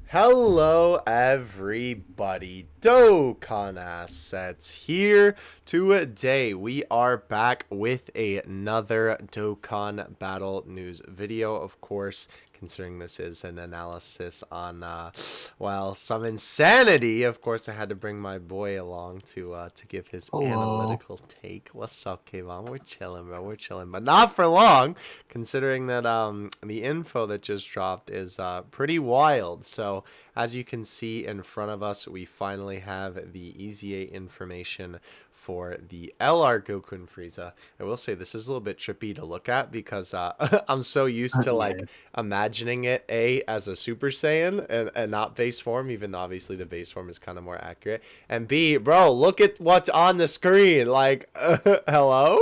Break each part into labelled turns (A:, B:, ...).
A: Hello, everybody. Dokkan Assets here. Today, we are back with another Dokkan Battle News video. Of course, considering this is an analysis on, well, some insanity. Of course, I had to bring my boy along to give his
B: Hello.
A: analytical take. What's up, Kayvon? We're chilling, bro. We're chilling, but not for long, considering that the info that just dropped is pretty wild. So as you can see in front of us, we finally have the EZA information for the LR Goku and Frieza. I will say this is a little bit trippy to look at because I'm so used to
B: Yeah.
A: like imagining it as a Super Saiyan and not base form, even though obviously the base form is kind of more accurate. And B, bro, look at what's on the screen. Like, hello?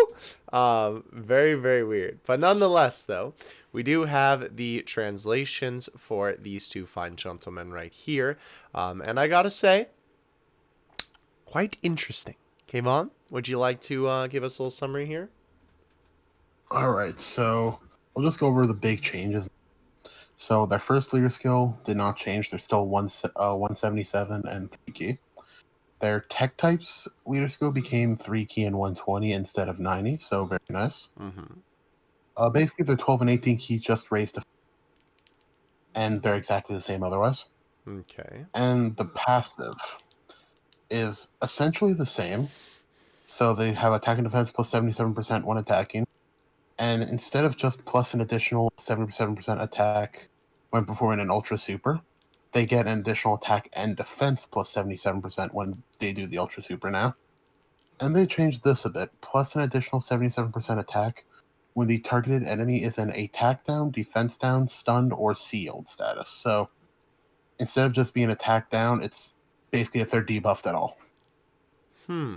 A: Very, very weird. But nonetheless, though, we do have the translations for these two fine gentlemen right here. And I gotta say, quite interesting. Kayvon, would you like to give us a little summary here?
B: All right. So we'll just go over the big changes. So their first leader skill did not change. They're still 177 and 3 key. Their tech types leader skill became 3 key and 120 instead of 90. So very nice.
A: Mm-hmm.
B: Basically, their 12 and 18 key just raised, and they're exactly the same otherwise.
A: Okay.
B: And the passive is essentially the same. So they have attack and defense plus 77% when attacking. And instead of just plus an additional 77% attack when performing an Ultra Super, they get an additional attack and defense plus 77% when they do the Ultra Super now. And they changed this a bit, plus an additional 77% attack when the targeted enemy is in attack down, defense down, stunned, or sealed status. So instead of just being attack down, it's basically if they're debuffed at all.
A: Hmm.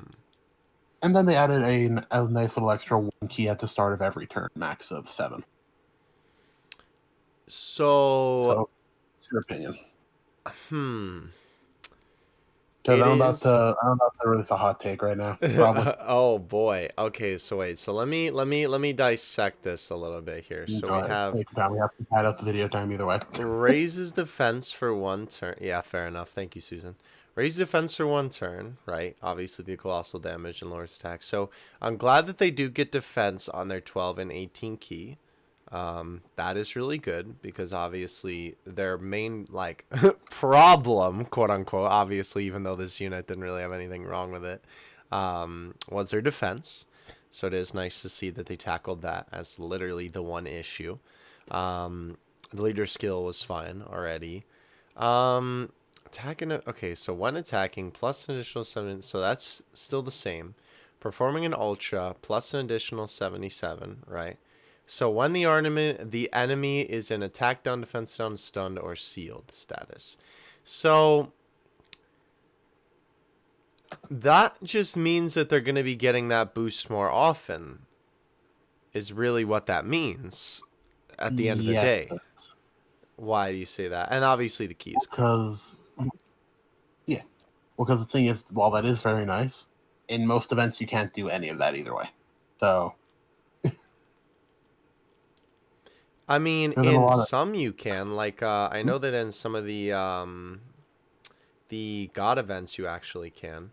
B: And then they added a nice little extra 1 key at the start of every turn, max of 7.
A: So,
B: So, it's your opinion.
A: hmm.
B: Because
A: It is.
B: I'm about to release a hot take right now. Probably.
A: Oh boy. Okay, so wait. So let me dissect this a little bit here. So
B: Go
A: we
B: ahead.
A: have
B: Take your time. We have to pad out the video time either way.
A: raises defense for one turn. Yeah, fair enough. Thank you, Susan. Raise defense for one turn, right? Obviously, the colossal damage and lowers attack. So I'm glad that they do get defense on their 12 and 18 key. That is really good because obviously their main like problem, quote unquote, obviously, even though this unit didn't really have anything wrong with it, was their defense. So it is nice to see that they tackled that as literally the one issue. The leader skill was fine already. Attacking. Okay, so when attacking, plus an additional 7. So that's still the same. Performing an ultra, plus an additional 77. Right. So when the enemy is in attack down, defense down, stunned, or sealed status. So that just means that they're going to be getting that boost more often. Is really what that means at the end of the
B: Yes.
A: day. Why do you say that? And obviously the keys.
B: Because, yeah. Because the thing is, while that is very nice, in most events you can't do any of that either way. So,
A: I mean,
B: there's a
A: in
B: lot of.
A: some you can. Like, I know that in some of the god events you actually can.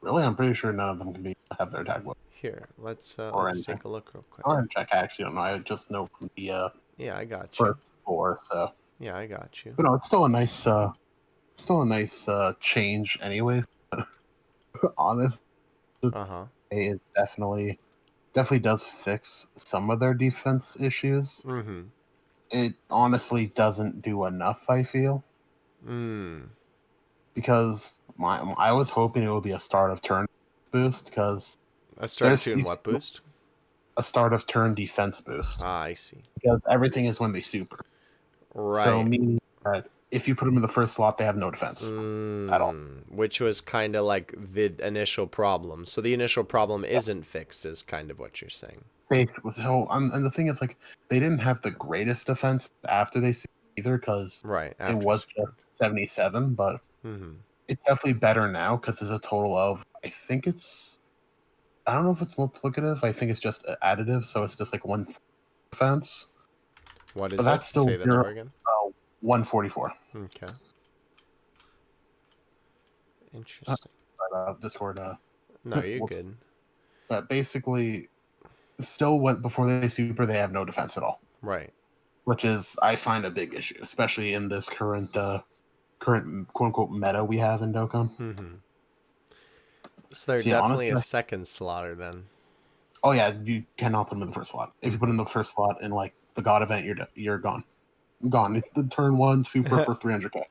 B: Really, I'm pretty sure none of them can have their attack weapon
A: Here, let's
B: or
A: take
B: anything.
A: a look real quick.
B: Or in check, I actually don't know. I just know from the
A: Yeah, I got you.
B: first 4. So,
A: Yeah, I got you.
B: but no, it's still a nice change, anyways. Honest,
A: Uh-huh.
B: it definitely does fix some of their defense issues.
A: Mm-hmm.
B: It honestly doesn't do enough, I feel,
A: Mm.
B: because I was hoping it would be a start of turn boost because
A: A start
B: there's
A: to in what boost?
B: a start of turn defense boost
A: Ah, I see.
B: because everything is when they super. So
A: Right.
B: meaning that if you put them in the first slot, they have no defense at all.
A: Which was kind of like the initial problem. So the initial problem isn't fixed, is kind of what you're saying.
B: Faith was hell, and the thing is, like, they didn't have the greatest defense after they super either because
A: Right.
B: it
A: After
B: was
A: super.
B: just 77, but
A: Mm-hmm.
B: it's definitely better now because there's a total of I don't know if it's multiplicative. I think it's just additive, so it's just like 1 defense.
A: What
B: But
A: is it?
B: that's still
A: Say the number
B: zero.
A: again.
B: 144.
A: Okay. Interesting.
B: Discord.
A: No, you're
B: Whoops.
A: good.
B: But basically, still, before they super, they have no defense at all.
A: Right.
B: Which is, I find, a big issue, especially in this current quote unquote meta we have in Dokkan.
A: Mm-hmm. So they're
B: So yeah,
A: definitely a
B: honestly,
A: second slaughter then.
B: oh yeah, you cannot put them in the first slot. If you put in the first slot in like the God event, you're gone. Gone. It's the turn 1 super for 300k.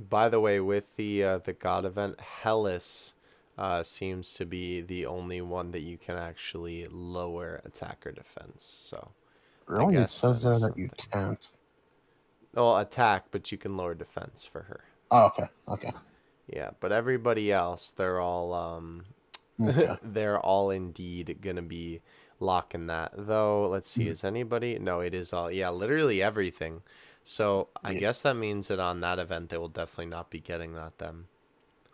A: By the way, with the God event, Hellas seems to be the only one that you can actually lower attack or defense. So I
B: Really, it
A: guess
B: says
A: that is
B: there that you
A: something.
B: can't.
A: Well, attack, but you can lower defense for her.
B: Oh, okay, okay,
A: Yeah, but everybody else, they're all
B: okay.
A: they're all indeed gonna be locking that. Though, let's see, is anybody? No, it is all, yeah, literally everything. So I
B: Yeah.
A: guess that means that on that event they will definitely not be getting that then.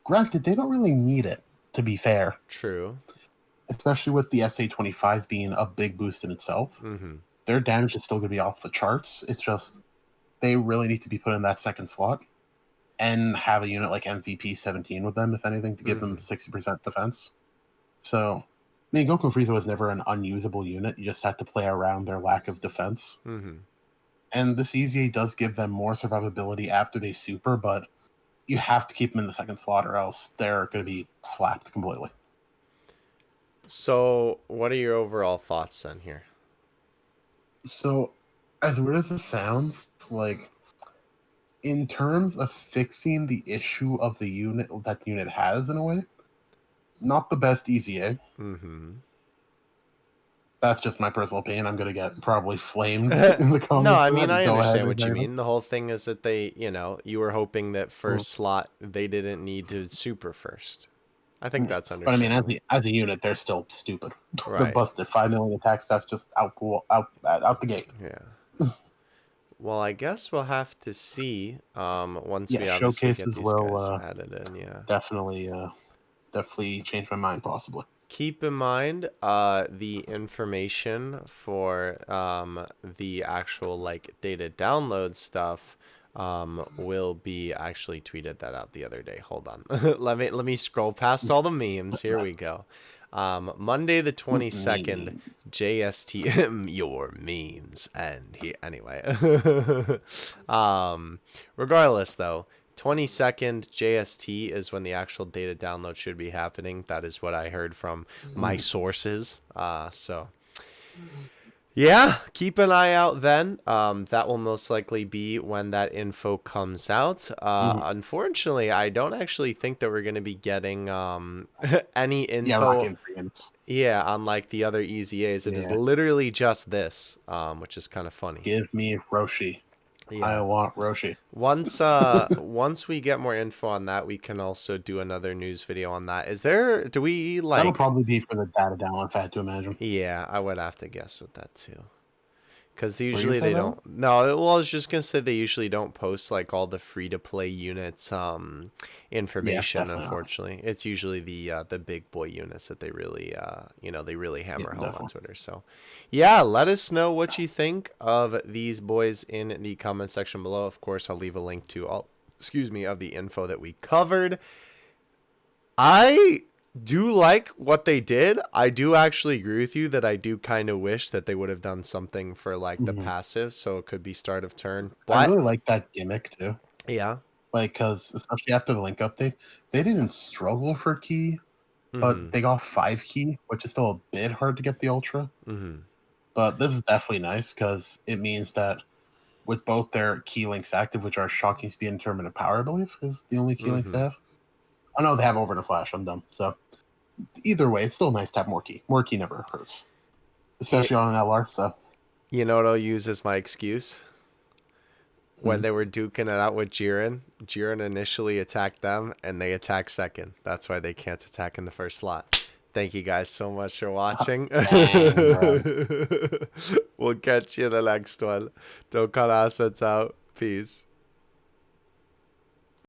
B: Granted, they don't really need it, to be fair.
A: True.
B: Especially with the SA-25 being a big boost in itself.
A: Mm-hmm.
B: Their damage is still going to be off the charts. It's just they really need to be put in that second slot and have a unit like MVP 17 with them, if anything, to give them 60% defense. So, I mean, Goku and Frieza was never an unusable unit. You just had to play around their lack of defense.
A: Mm-hmm.
B: And this EZA does give them more survivability after they super, but you have to keep them in the second slot or else they're going to be slapped completely.
A: So, what are your overall thoughts then here?
B: So, as weird as it sounds, like in terms of fixing the issue of the unit that the unit has in a way, not the best EZA.
A: Mm-hmm.
B: That's just my personal opinion. I'm gonna get probably flamed in the
A: No,
B: comments
A: I
B: for
A: mean,
B: that.
A: I
B: Go ahead
A: understand
B: and
A: what you
B: say it.
A: mean. The whole thing is that they, you were hoping that first slot they didn't need to super first. I think that's
B: But I mean,
A: understandable.
B: as a unit, they're still stupid. They're
A: Right.
B: busted. 5 million attacks. That's just out the gate.
A: Yeah. Well, I guess we'll have to see once
B: Yeah,
A: we obviously get
B: showcases
A: these
B: will
A: guys added in, yeah.
B: definitely change my mind possibly.
A: Keep in mind the information for the actual like data download stuff will be actually tweeted that out the other day. Hold on. let me scroll past all the memes. Here we go. Monday the 22nd,
B: Memes.
A: JST your memes and he anyway. Regardless though, 22nd JST is when the actual data download should be happening. That is what I heard from my sources. So yeah, keep an eye out then. That will most likely be when that info comes out. Unfortunately, I don't actually think that we're going to be getting any
B: Yeah,
A: info.
B: Rocket Friends.
A: Yeah, unlike the other EZAs, it is
B: Yeah.
A: literally just this, which is kind of funny.
B: Give me Roshi. I
A: Yeah.
B: want Roshi.
A: Once we get more info on that, we can also do another news video on that. Do we
B: That'll
A: like
B: probably be for the data download, if I had to imagine.
A: Yeah, I would have to guess with that too. Because
B: Were you gonna
A: usually
B: say
A: they
B: that?
A: don't. No, well, I was just gonna say they usually don't post like all the free to play units
B: Yeah,
A: information.
B: definitely not.
A: Unfortunately, it's usually the big boy units that they really they really
B: Yeah,
A: hammer home on
B: definitely.
A: Twitter. So yeah, let us know what you think of these boys in the comment section below. Of course, I'll leave a link to all of the info that we covered. I do like what they did. I do actually agree with you that I do kind of wish that they would have done something for like the passive, so it could be start of turn.
B: I
A: But
B: really like that gimmick too.
A: yeah,
B: Like, because especially after the link update, they didn't struggle for key, but
A: mm-hmm,
B: they got 5 key, which is still a bit hard to get the ultra.
A: mm-hmm,
B: But this is definitely nice because it means that with both their key links active, which are shocking speed and determinate power, I believe, is the only key links they
A: mm-hmm.
B: have. I know they have over the flash. I'm dumb. So either way, it's still nice to have more key. More key never hurts,
A: You,
B: especially on an LR. So
A: you know what I'll use as my excuse? When
B: mhm.
A: they were duking it out with Jiren initially attacked them, and they attacked second. That's why they can't attack in the first slot. Thank you guys so much for watching.
B: Dang, bro.
A: We'll catch you in the next one. Dokkan Assets out. Peace.